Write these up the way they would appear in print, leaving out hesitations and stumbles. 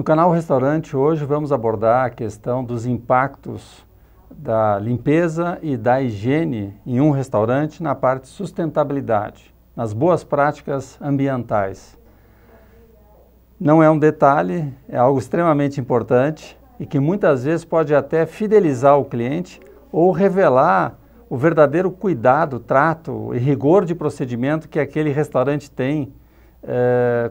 No canal Restaurante, hoje vamos abordar a questão dos impactos da limpeza e da higiene em um restaurante na parte de sustentabilidade, nas boas práticas ambientais. Não é um detalhe, é algo extremamente importante e que muitas vezes pode até fidelizar o cliente ou revelar o verdadeiro cuidado, trato e rigor de procedimento que aquele restaurante tem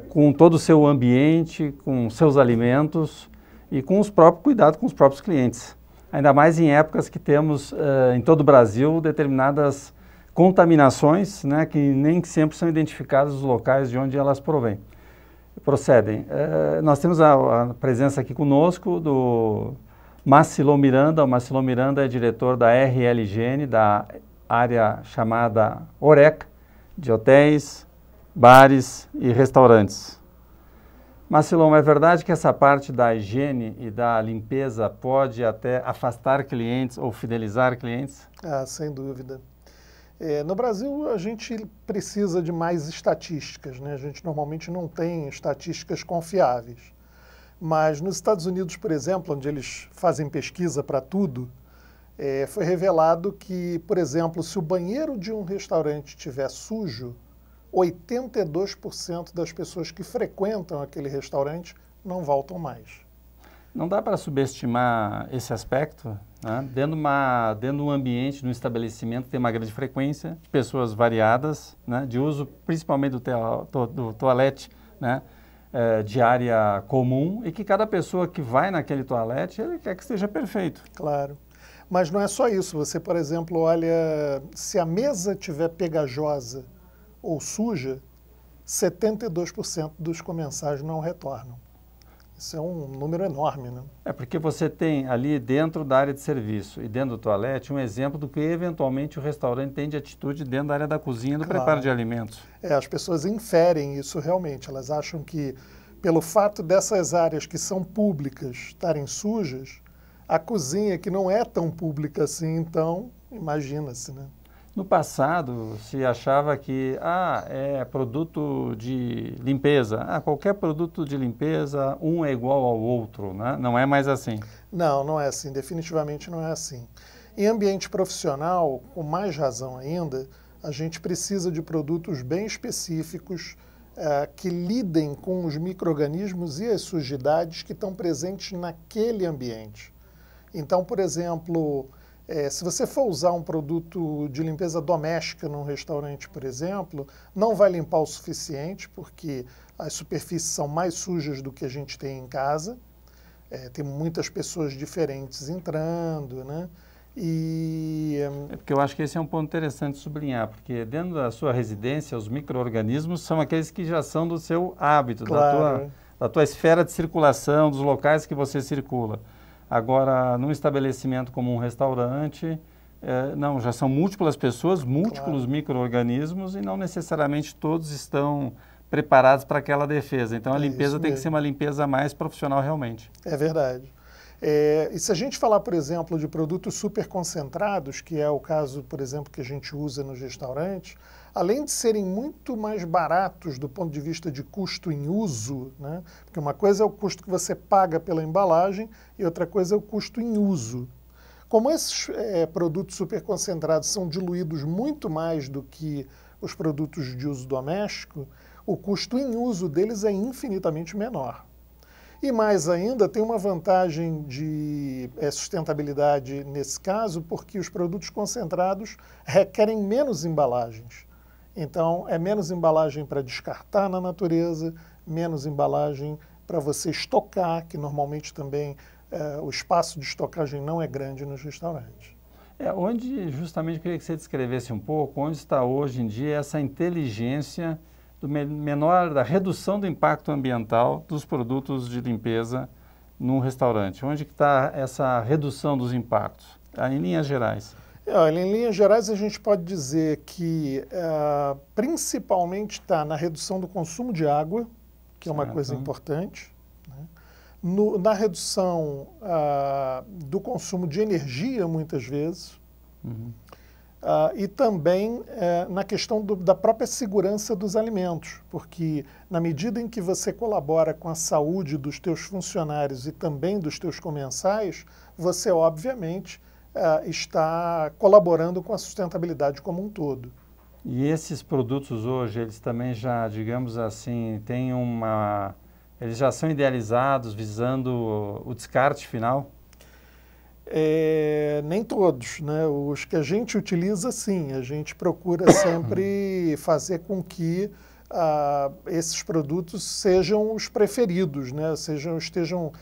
com todo o seu ambiente, com seus alimentos e com os próprios cuidados com os próprios clientes. Ainda mais em épocas que temos em todo o Brasil determinadas contaminações, né, que nem sempre são identificadas os locais de onde elas procedem. Nós temos a presença aqui conosco do Marcilon Miranda. O Marcilon Miranda é diretor da RL Higiene, da área chamada Horeca, de hotéis, bares e restaurantes. Marcilon, é verdade que essa parte da higiene e da limpeza pode até afastar clientes ou fidelizar clientes? Ah, sem dúvida. No Brasil, a gente precisa de mais estatísticas, né? A gente normalmente não tem estatísticas confiáveis. Mas nos Estados Unidos, por exemplo, onde eles fazem pesquisa para tudo, foi revelado que, por exemplo, se o banheiro de um restaurante estiver sujo, 82% das pessoas que frequentam aquele restaurante não voltam mais. Não dá para subestimar esse aspecto, né? Dentro de um ambiente, de um estabelecimento, tem uma grande frequência de pessoas variadas, né? De uso principalmente do toalete, né? De área comum, e que cada pessoa que vai naquele toalete, ele quer que esteja perfeito. Claro. Mas não é só isso. Você, por exemplo, olha, se a mesa estiver pegajosa ou suja, 72% dos comensais não retornam. Isso é um número enorme, né? É porque você tem ali dentro da área de serviço e dentro do toalete um exemplo do que eventualmente o restaurante tem de atitude dentro da área da cozinha, do preparo de alimentos. As pessoas inferem isso realmente. Elas acham que pelo fato dessas áreas que são públicas estarem sujas, a cozinha que não é tão pública assim, então imagina-se, né? No passado, se achava que é produto de limpeza. Qualquer produto de limpeza, um é igual ao outro, né? Não é mais assim. Não, não é assim. Definitivamente não é assim. Em ambiente profissional, com mais razão ainda, a gente precisa de produtos bem específicos que lidem com os micro-organismos e as sujidades que estão presentes naquele ambiente. Então, por exemplo, se você for usar um produto de limpeza doméstica num restaurante, por exemplo, não vai limpar o suficiente, porque as superfícies são mais sujas do que a gente tem em casa. Tem muitas pessoas diferentes entrando, né? Porque eu acho que esse é um ponto interessante de sublinhar, porque dentro da sua residência, os micro-organismos são aqueles que já são do seu hábito, claro, da tua esfera de circulação, dos locais que você circula. Agora, num estabelecimento como um restaurante, não, já são múltiplas pessoas, múltiplos micro-organismos e não necessariamente todos estão preparados para aquela defesa. Então, a limpeza tem que ser uma limpeza mais profissional realmente. É verdade. E se a gente falar, por exemplo, de produtos super concentrados, que é o caso, por exemplo, que a gente usa nos restaurantes, além de serem muito mais baratos do ponto de vista de custo em uso, né? Porque uma coisa é o custo que você paga pela embalagem e outra coisa é o custo em uso. Como esses produtos super concentrados são diluídos muito mais do que os produtos de uso doméstico, o custo em uso deles é infinitamente menor. E mais ainda, tem uma vantagem de sustentabilidade nesse caso, porque os produtos concentrados requerem menos embalagens. Então, é menos embalagem para descartar na natureza, menos embalagem para você estocar, que normalmente também o espaço de estocagem não é grande nos restaurantes. Onde justamente eu queria que você descrevesse um pouco, onde está hoje em dia essa inteligência da redução do impacto ambiental dos produtos de limpeza num restaurante. Onde está essa redução dos impactos, em linhas gerais? Em linhas gerais, a gente pode dizer que principalmente está na redução do consumo de água, que é uma coisa importante, né? Na redução do consumo de energia, muitas vezes. E também na questão da própria segurança dos alimentos, porque na medida em que você colabora com a saúde dos teus funcionários e também dos teus comensais, você obviamente está colaborando com a sustentabilidade como um todo. E esses produtos hoje, eles também já, digamos assim, têm eles já são idealizados visando o descarte final? Nem todos, né? Os que a gente utiliza, sim. A gente procura sempre fazer com que esses produtos sejam os preferidos, né? Estejam,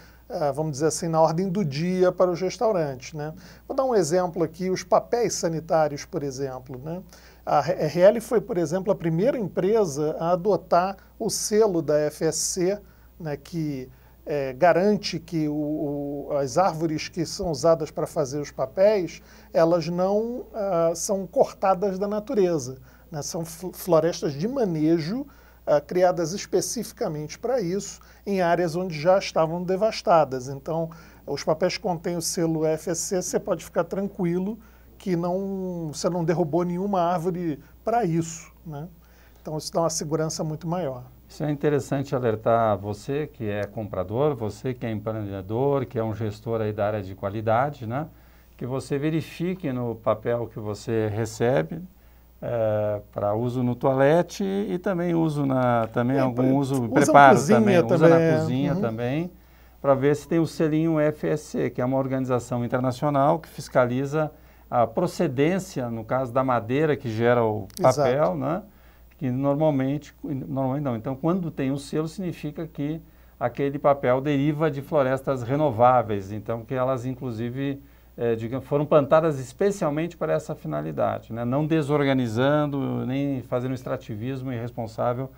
vamos dizer assim, na ordem do dia para os restaurantes, né? Vou dar um exemplo aqui, os papéis sanitários, por exemplo, né? A RL foi, por exemplo, a primeira empresa a adotar o selo da FSC, né, que garante que as árvores que são usadas para fazer os papéis, elas não são cortadas da natureza, né? São florestas de manejo criadas especificamente para isso, em áreas onde já estavam devastadas. Então, os papéis que contêm o selo FSC, você pode ficar tranquilo que você não derrubou nenhuma árvore para isso, né? Então, isso dá uma segurança muito maior. Isso é interessante alertar você que é comprador, você que é empreendedor, que é um gestor aí da área de qualidade, né? Que você verifique no papel que você recebe para uso no toalete e também uso algum uso preparo também, usa na cozinha também, para ver se tem o selinho FSC, que é uma organização internacional que fiscaliza a procedência, no caso da madeira que gera o papel, né? Que normalmente não. Então, quando tem um selo, significa que aquele papel deriva de florestas renováveis, então que elas, inclusive, foram plantadas especialmente para essa finalidade, né? Não desorganizando, nem fazendo extrativismo irresponsável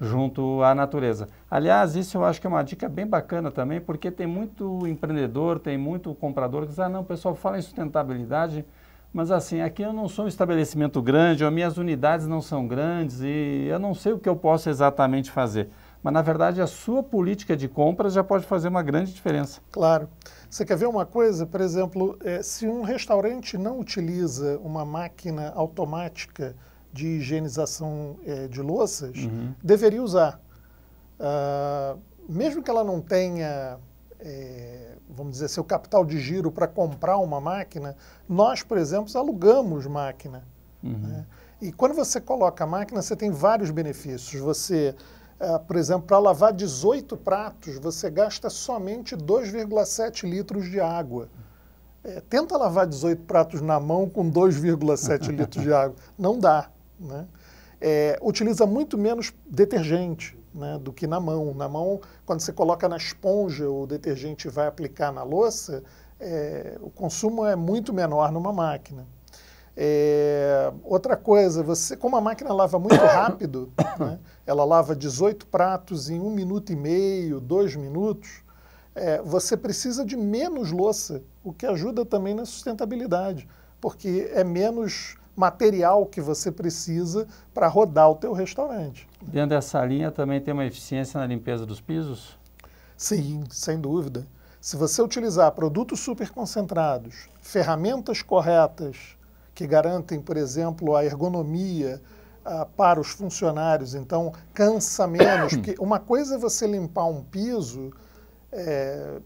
junto à natureza. Aliás, isso eu acho que é uma dica bem bacana também, porque tem muito empreendedor, tem muito comprador que diz, não, o pessoal fala em sustentabilidade, mas assim, aqui eu não sou um estabelecimento grande, ou minhas unidades não são grandes e eu não sei o que eu posso exatamente fazer. Mas, na verdade, a sua política de compras já pode fazer uma grande diferença. Claro. Você quer ver uma coisa? Por exemplo, se um restaurante não utiliza uma máquina automática de higienização de louças, deveria usar. Mesmo que ela não tenha, vamos dizer, seu capital de giro para comprar uma máquina, nós, por exemplo, alugamos máquina. Né? E quando você coloca a máquina, você tem vários benefícios. Você, por exemplo, para lavar 18 pratos, você gasta somente 2,7 litros de água. Tenta lavar 18 pratos na mão com 2,7 litros de água. Não dá. Né? Utiliza muito menos detergente, né, do que na mão. Na mão, quando você coloca na esponja, o detergente vai aplicar na louça, o consumo é muito menor numa máquina. Outra coisa, como a máquina lava muito rápido, né, ela lava 18 pratos em 1 minuto e meio, 2 minutos, você precisa de menos louça, o que ajuda também na sustentabilidade, porque é menos material que você precisa para rodar o teu restaurante. Dentro dessa linha também tem uma eficiência na limpeza dos pisos? Sim, sem dúvida. Se você utilizar produtos super concentrados, ferramentas corretas que garantem, por exemplo, a ergonomia para os funcionários, então cansa menos, porque uma coisa é você limpar um piso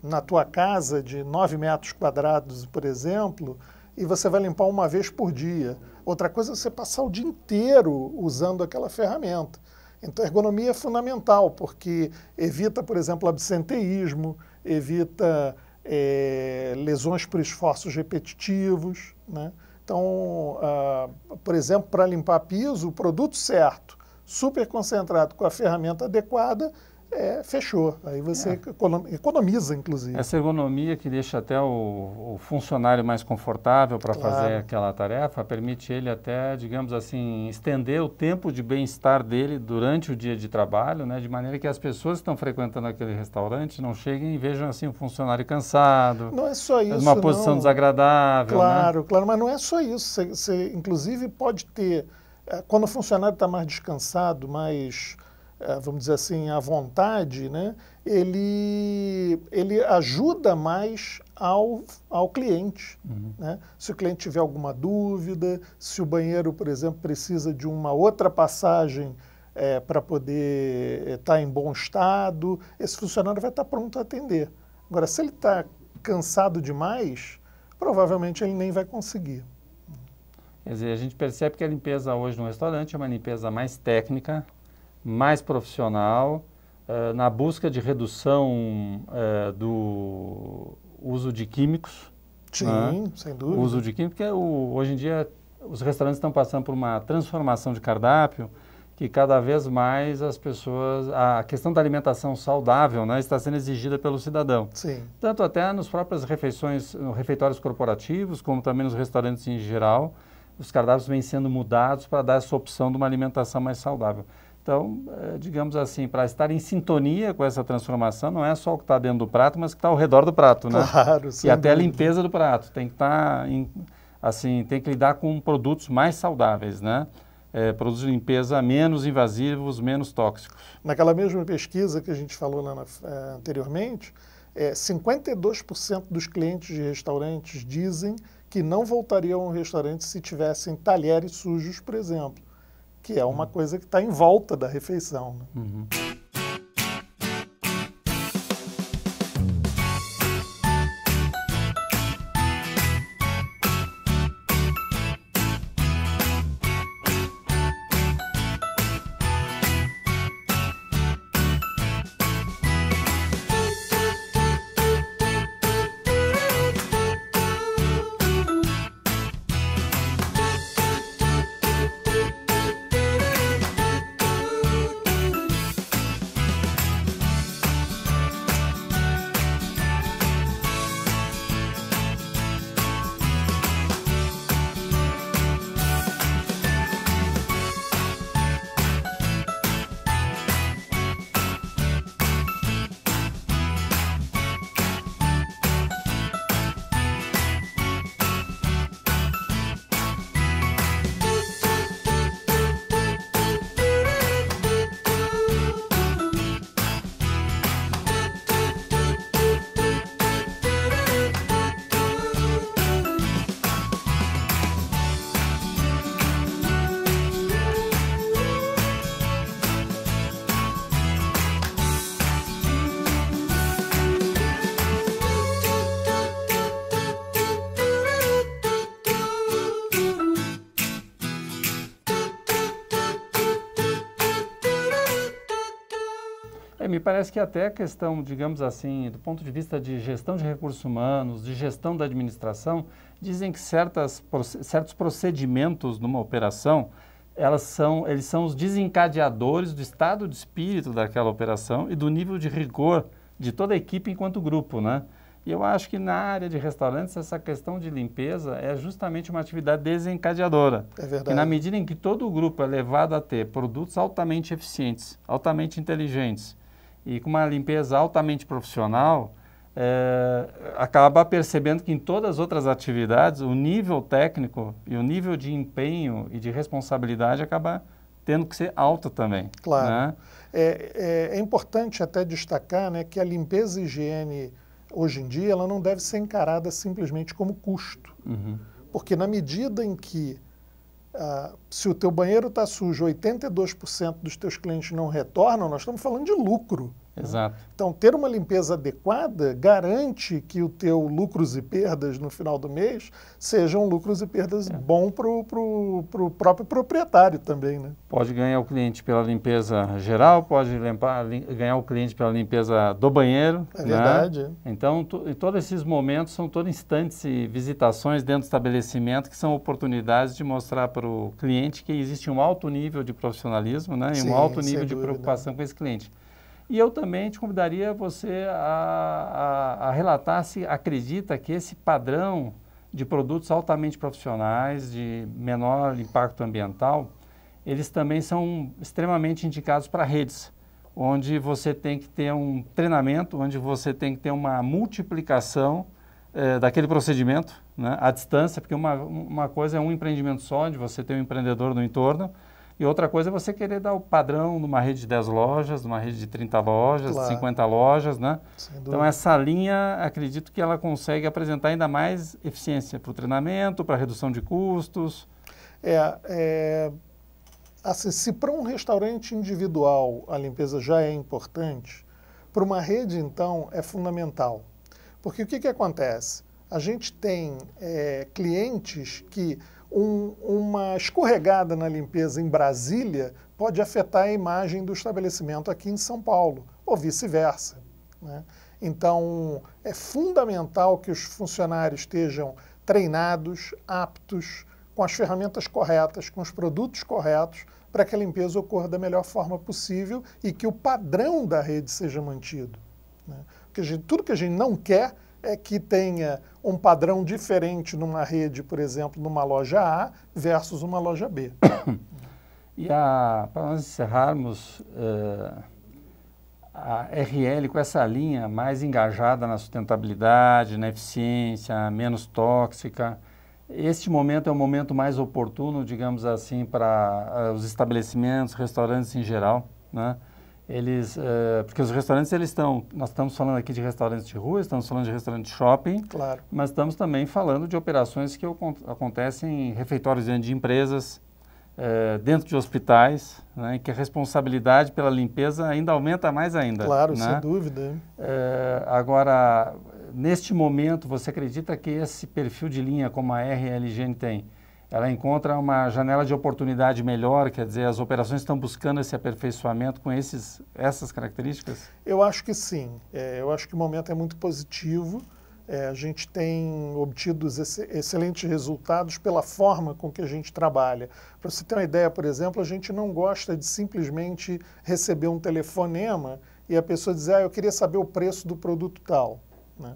na tua casa de 9 metros quadrados, por exemplo, e você vai limpar uma vez por dia. Outra coisa é você passar o dia inteiro usando aquela ferramenta. Então, a ergonomia é fundamental, porque evita, por exemplo, absenteísmo, evita lesões por esforços repetitivos, né? Então, por exemplo, para limpar piso, o produto certo, super concentrado com a ferramenta adequada, fechou. Aí você economiza, inclusive. Essa ergonomia que deixa até o funcionário mais confortável para fazer aquela tarefa, permite ele até, digamos assim, estender o tempo de bem-estar dele durante o dia de trabalho, né, de maneira que as pessoas que estão frequentando aquele restaurante não cheguem e vejam assim um funcionário cansado. Não é só isso, uma posição desagradável. Claro, né? Claro, mas não é só isso. Você inclusive, pode ter, quando o funcionário está mais descansado, mais... vamos dizer assim, à vontade, né, ele ele ajuda mais ao cliente. Né? Se o cliente tiver alguma dúvida, se o banheiro, por exemplo, precisa de uma outra passagem para poder estar em bom estado, esse funcionário vai estar pronto a atender. Agora, se ele está cansado demais, provavelmente ele nem vai conseguir. Quer dizer, a gente percebe que a limpeza hoje no restaurante é uma limpeza mais técnica, mais profissional, na busca de redução do uso de químicos. Sim, né? Sem dúvida. O uso de químicos, porque hoje em dia os restaurantes estão passando por uma transformação de cardápio, que cada vez mais as pessoas, a questão da alimentação saudável, né, está sendo exigida pelo cidadão. Sim. Tanto até nas próprias refeições, refeitórios corporativos, como também nos restaurantes em geral, os cardápios vêm sendo mudados para dar essa opção de uma alimentação mais saudável. Então, digamos assim, para estar em sintonia com essa transformação, não é só o que está dentro do prato, mas o que está ao redor do prato, né? Claro, e até dúvida. a limpeza do prato. Tem que estar, assim, tem que lidar com produtos mais saudáveis, né? Produtos de limpeza menos invasivos, menos tóxicos. Naquela mesma pesquisa que a gente falou lá anteriormente, 52% dos clientes de restaurantes dizem que não voltariam ao restaurante se tivessem talheres sujos, por exemplo, que é uma coisa que está em volta da refeição. Né? Uhum. Me parece que até a questão, digamos assim, do ponto de vista de gestão de recursos humanos, de gestão da administração, dizem que certos procedimentos numa operação, eles são os desencadeadores do estado de espírito daquela operação e do nível de rigor de toda a equipe enquanto grupo, né? E eu acho que na área de restaurantes essa questão de limpeza é justamente uma atividade desencadeadora. É verdade. E na medida em que todo o grupo é levado a ter produtos altamente eficientes, altamente inteligentes, e com uma limpeza altamente profissional, acaba percebendo que em todas as outras atividades o nível técnico e o nível de empenho e de responsabilidade acaba tendo que ser alto também. Claro. Né? É importante até destacar, né, que a limpeza e higiene, hoje em dia, ela não deve ser encarada simplesmente como custo. Uhum. Porque na medida em que se o teu banheiro está sujo, 82% dos teus clientes não retornam, nós estamos falando de lucro. Exato. Né? Então, ter uma limpeza adequada garante que o teu lucros e perdas no final do mês sejam lucros e perdas bons para o próprio proprietário também. Né? Pode ganhar o cliente pela limpeza geral, pode ganhar o cliente pela limpeza do banheiro. É verdade. Né? Então, todos esses momentos são todos instantes e visitações dentro do estabelecimento que são oportunidades de mostrar para o cliente que existe um alto nível de profissionalismo, né? Sim, e um alto nível de dúvida. preocupação com esse cliente. E eu também te convidaria você a relatar se acredita que esse padrão de produtos altamente profissionais, de menor impacto ambiental, eles também são extremamente indicados para redes, onde você tem que ter um treinamento, onde você tem que ter uma multiplicação daquele procedimento, né, à distância, porque uma coisa é um empreendimento só, onde você tem um empreendedor no entorno, E outra coisa é você querer dar o padrão numa rede de 10 lojas, numa rede de 30 lojas, Claro. 50 lojas, né? Sem dúvida. Então essa linha, acredito que ela consegue apresentar ainda mais eficiência para o treinamento, para a redução de custos. Assim, se para um restaurante individual a limpeza já é importante, para uma rede, então, é fundamental. Porque o que acontece? A gente tem clientes que uma escorregada na limpeza em Brasília pode afetar a imagem do estabelecimento aqui em São Paulo, ou vice-versa, né? Então, é fundamental que os funcionários estejam treinados, aptos, com as ferramentas corretas, com os produtos corretos, para que a limpeza ocorra da melhor forma possível e que o padrão da rede seja mantido, né? Porque tudo que a gente não quer é que tenha um padrão diferente numa rede, por exemplo, numa loja A versus uma loja B. E para nós encerrarmos, a RL com essa linha mais engajada na sustentabilidade, na eficiência, menos tóxica, este momento é o momento mais oportuno, digamos assim, para os estabelecimentos, restaurantes em geral, né? Porque os restaurantes, nós estamos falando aqui de restaurantes de rua, estamos falando de restaurante de shopping, claro, mas estamos também falando de operações que acontecem em refeitórios dentro de empresas, dentro de hospitais, né, que a responsabilidade pela limpeza ainda aumenta mais ainda. Claro, né? sem dúvida. Agora, neste momento, você acredita que esse perfil de linha como a RL Higiene tem, ela encontra uma janela de oportunidade melhor, quer dizer, as operações estão buscando esse aperfeiçoamento com essas características? Eu acho que sim. Eu acho que o momento é muito positivo. A gente tem obtido excelentes resultados pela forma com que a gente trabalha. Para você ter uma ideia, por exemplo, a gente não gosta de simplesmente receber um telefonema e a pessoa dizer, eu queria saber o preço do produto tal, né?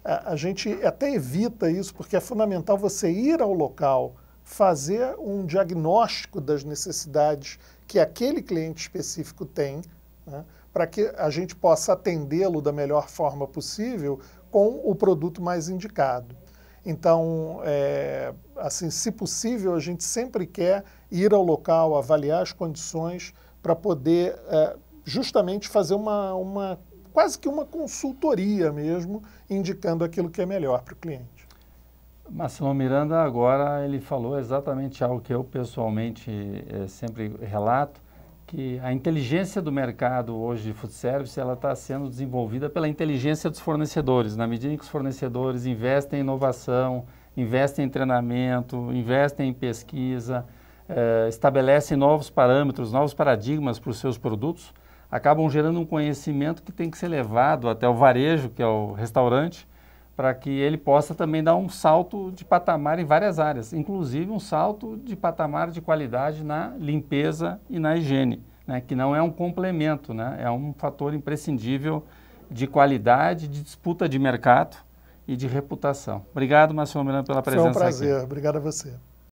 A gente até evita isso porque é fundamental você ir ao local, fazer um diagnóstico das necessidades que aquele cliente específico tem, né, para que a gente possa atendê-lo da melhor forma possível com o produto mais indicado. Então, assim, se possível, a gente sempre quer ir ao local, avaliar as condições para poder justamente fazer quase que uma consultoria mesmo, indicando aquilo que é melhor para o cliente. Marcelo Miranda, agora ele falou exatamente algo que eu pessoalmente sempre relato, que a inteligência do mercado hoje de food service, ela está sendo desenvolvida pela inteligência dos fornecedores, na medida em que os fornecedores investem em inovação, investem em treinamento, investem em pesquisa, estabelecem novos parâmetros, novos paradigmas para os seus produtos, acabam gerando um conhecimento que tem que ser levado até o varejo, que é o restaurante, para que ele possa também dar um salto de patamar em várias áreas, inclusive um salto de patamar de qualidade na limpeza e na higiene, né, que não é um complemento, né, é um fator imprescindível de qualidade, de disputa de mercado e de reputação. Obrigado, Marcelo Miranda, pela presença aqui. Foi um prazer. Obrigado a você.